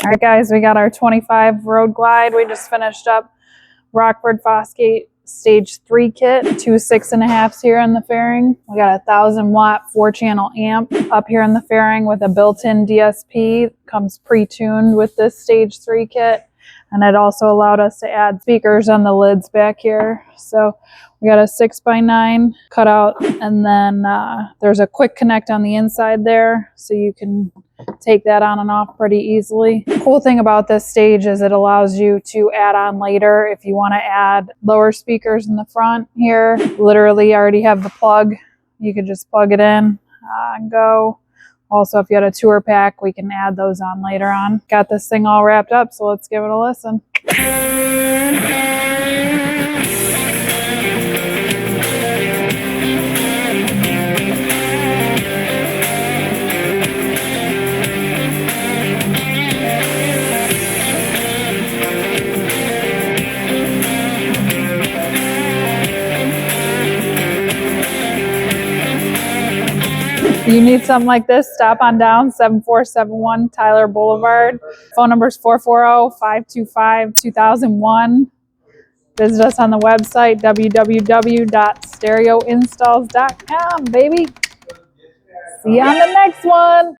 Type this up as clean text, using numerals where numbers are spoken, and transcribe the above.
All right, guys, we got our 25 road glide. We just finished up Rockford Fosgate Stage 3 kit, two 6.5s here in the fairing. We got a 1,000-watt 4-channel amp up here in the fairing with a built-in DSP. Comes pre-tuned with this Stage 3 kit. And it also allowed us to add speakers on the lids back here. So we got a 6x9 cutout, and then there's a quick connect on the inside there, so you can take that on and off pretty easily. The cool thing about this stage is it allows you to add on later if you want to add lower speakers in the front here. Literally, I already have the plug. You could just plug it in and go. Also, if you had a tour pack, we can add those on later on. Got this thing all wrapped up, so let's give it a listen. You need something like this, stop on down, 7471 Tyler Boulevard. Phone number is 440-525-2001. Visit us on the website, www.stereoinstalls.com, baby. See you on the next one.